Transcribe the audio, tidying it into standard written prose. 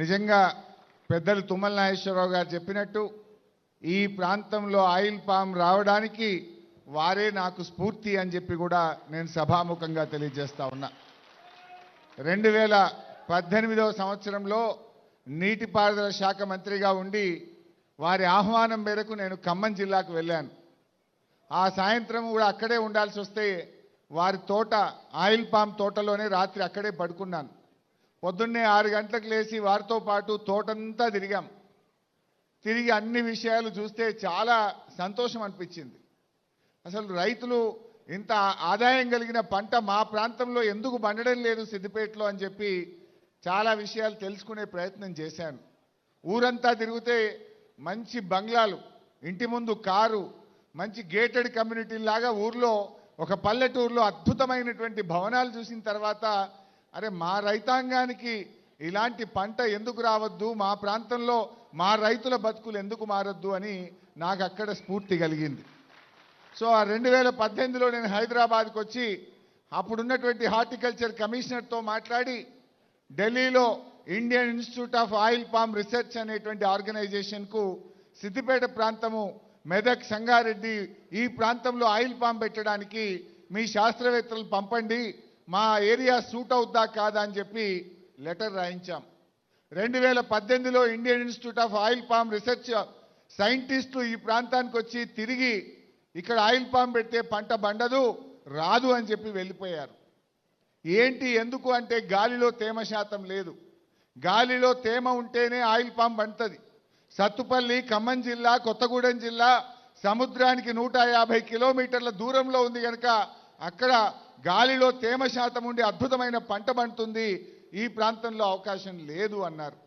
నిజంగా పెద్దలు తుమ్మల నాగేశ్వరరావు గారు చెప్పినట్టు ఈ ప్రాంతంలో ఆయిల్ పామ్ రావడానికి వారే నాకు స్ఫూర్తి అని చెప్పి కూడా నేను సభాముఖంగా తెలియజేస్తా ఉన్నా. 2018వ సంవత్సరంలో నీటిపారుదల శాఖ మంత్రిగా ఉండి వారి ఆహ్వానం మేరకు నేను ఖమ్మం జిల్లాకు వెళ్ళాను. ఆ సాయంత్రం కూడా అక్కడే ఉండాల్సి వస్తే వారి తోట ఆయిల్ పామ్ తోటలోనే రాత్రి అక్కడే పడుకున్నాను. పొద్దున్నే 6 గంటలకు లేచి వారితో పాటు తోటంతా తిరిగాం. తిరిగి అన్ని విషయాలు చూస్తే చాలా సంతోషం అనిపించింది. అసలు రైతులు ఇంత ఆదాయం కలిగిన పంట మా ప్రాంతంలో ఎందుకు పండడం లేదు సిద్దిపేటలో అని చెప్పి చాలా విషయాలు తెలుసుకునే ప్రయత్నం చేశాను. ఊరంతా తిరిగితే మంచి బంగ్లాలు, ఇంటి ముందు కారు, మంచి గేటెడ్ కమ్యూనిటీ లాగా ఊర్లో ఒక పల్లెటూరులో అద్భుతమైనటువంటి భవనాలు చూసిన తర్వాత అరే మా రైతాంగానికి ఇలాంటి పంట ఎందుకు రావద్దు, మా ప్రాంతంలో మా రైతుల బతుకులు ఎందుకు మారద్దు అని నాకు అక్కడ స్ఫూర్తి కలిగింది. సో ఆ 2018లో నేను హైదరాబాద్కి వచ్చి అప్పుడున్నటువంటి హార్టికల్చర్ కమిషనర్తో మాట్లాడి ఢిల్లీలో Indian Institute of Oil Palm research అనేటువంటి ఆర్గనైజేషన్కు సిద్దిపేట ప్రాంతము, మెదక్, సంగారెడ్డి ఈ ప్రాంతంలో ఆయిల్ పామ్ పెట్టడానికి మీ శాస్త్రవేత్తలు పంపండి, మా ఏరియా సూట్ అవుద్దా కాదా అని చెప్పి లెటర్ రాయించాం. 2018లో Indian Institute of Oil Palm Research సైంటిస్టులు ఈ ప్రాంతానికి వచ్చి తిరిగి ఇక్కడ ఆయిల్ పామ్ పెడితే పంట బండదు, రాదు అని చెప్పి వెళ్ళిపోయారు. ఏంటి ఎందుకు అంటే గాలిలో తేమ శాతం లేదు. గాలిలో తేమ ఉంటేనే ఆయిల్ పామ్ పండుతుంది. సత్తుపల్లి, ఖమ్మం జిల్లా, కొత్తగూడెం జిల్లా సముద్రానికి 150 కిలోమీటర్ల దూరంలో ఉంది కనుక అక్కడ గాలిలో తేమ శాతం ఉండి అద్భుతమైన పంట పండుతుంది, ఈ ప్రాంతంలో అవకాశం లేదు అన్నారు.